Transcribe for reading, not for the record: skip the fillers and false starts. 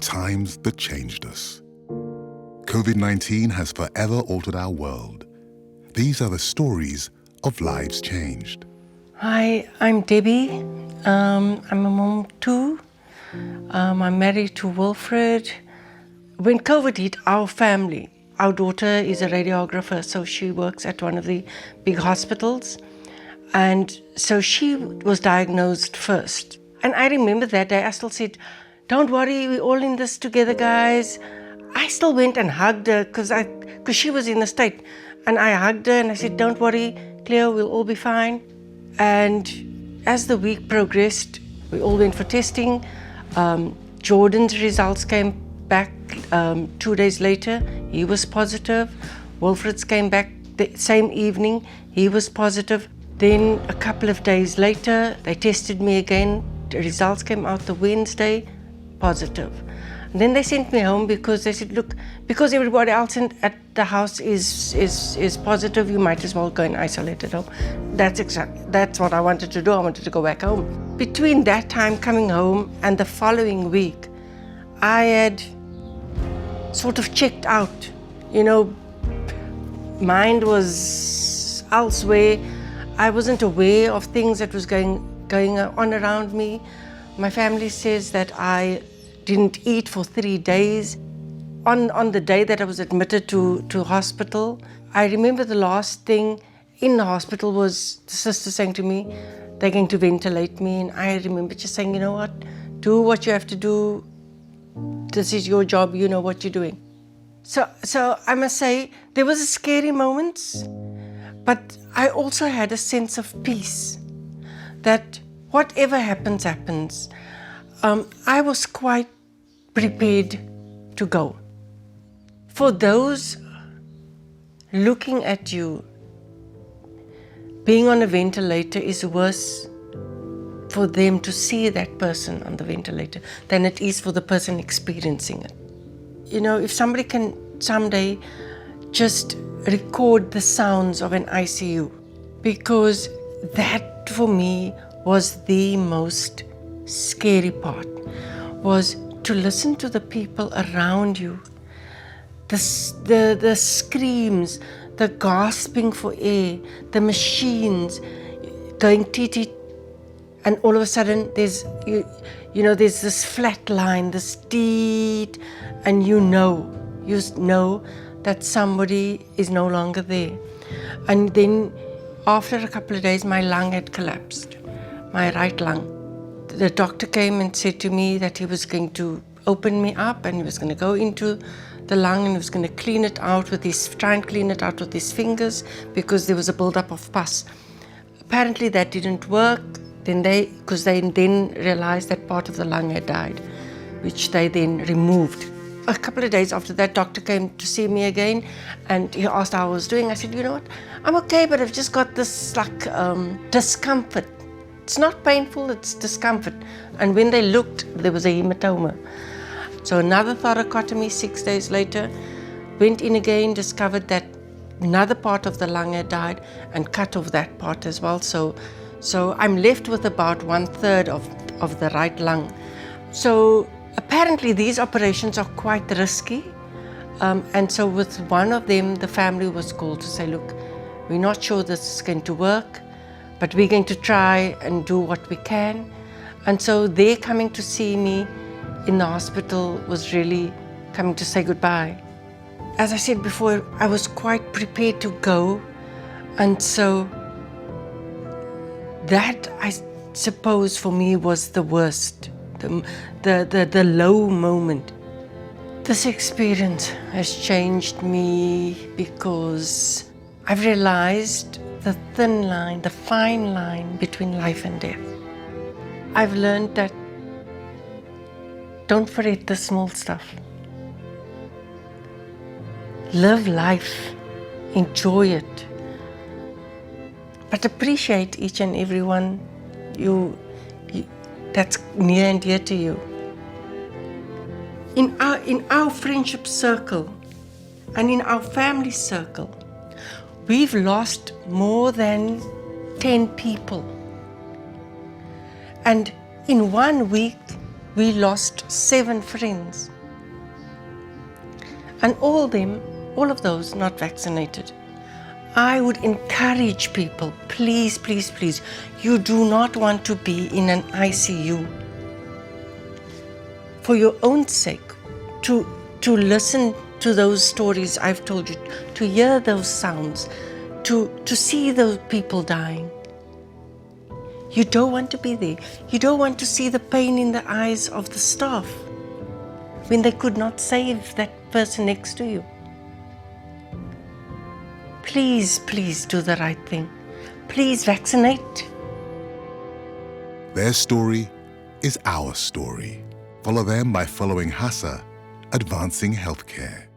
times that changed us. COVID-19 has forever altered our world. These are the stories of lives changed. Hi, I'm Debbie. I'm a mom too. I'm married to Wilfred. When COVID hit our family, our daughter is a radiographer, so she works at one of the big hospitals. And so she was diagnosed first. And I remember that day I still said, "Don't worry, we're all in this together, guys." I still went and hugged her because she was in the state. And I hugged her and I said, "Don't worry, Cleo, we'll all be fine." And as the week progressed, we all went for testing. Jordan's results came back 2 days later. He was positive. Wilfred's came back the same evening. He was positive. Then a couple of days later, they tested me again. The results came out the Wednesday, positive. And then they sent me home because they said, "Look, because everybody else at the house is positive, you might as well go and isolate at home." That's what I wanted to do. I wanted to go back home. Between that time coming home and the following week, I had sort of checked out. Mind was elsewhere. I wasn't aware of things that was going on around me. My family says that I didn't eat for 3 days. On the day that I was admitted to hospital, I remember the last thing in the hospital was the sister saying to me, "They're going to ventilate me." And I remember just saying, "You know what? Do what you have to do. This is your job. You know what you're doing." So I must say, there was a scary moments, but I also had a sense of peace that whatever happens, happens. I was quite prepared to go. For those looking at you, being on a ventilator is worse for them to see that person on the ventilator than it is for the person experiencing it. If somebody can someday just record the sounds of an ICU, because that for me was the most scary part, was to listen to the people around you, the screams, the gasping for air, the machines going TT, and all of a sudden there's this flat line, this teet, and you know that somebody is no longer there. And then after a couple of days, my lung had collapsed, my right lung. The doctor came and said to me that he was going to open me up and he was going to go into the lung and he was going to try and clean it out with his fingers because there was a buildup of pus. Apparently that didn't work. Because they then realized that part of the lung had died, which they then removed. A couple of days after that, doctor came to see me again and he asked how I was doing. I said, "You know what, I'm okay, but I've just got this discomfort. It's not painful, it's discomfort." And when they looked, there was a hematoma. So another thoracotomy 6 days later, went in again, discovered that another part of the lung had died and cut off that part as well. So I'm left with about 1/3 of the right lung. So apparently these operations are quite risky. And so with one of them, the family was called to say, "Look, we're not sure this is going to work, but we're going to try and do what we can." And so their coming to see me in the hospital was really coming to say goodbye. As I said before, I was quite prepared to go. And so that, I suppose, for me was the worst, the low moment. This experience has changed me because I've realized the thin line, the fine line between life and death. I've learned that don't forget the small stuff. Live life, enjoy it. But appreciate each and every one that's near and dear to you. In our friendship circle and in our family circle, we've lost more than 10 people. And in 1 week, we lost 7 friends. and all of those not vaccinated. I would encourage people, please, please, please, you do not want to be in an ICU. For your own sake, to listen to those stories I've told you, to hear those sounds, to see those people dying. You don't want to be there. You don't want to see the pain in the eyes of the staff when they could not save that person next to you. Please, please do the right thing. Please vaccinate. Their story is our story. Follow them by following HASA, Advancing Healthcare.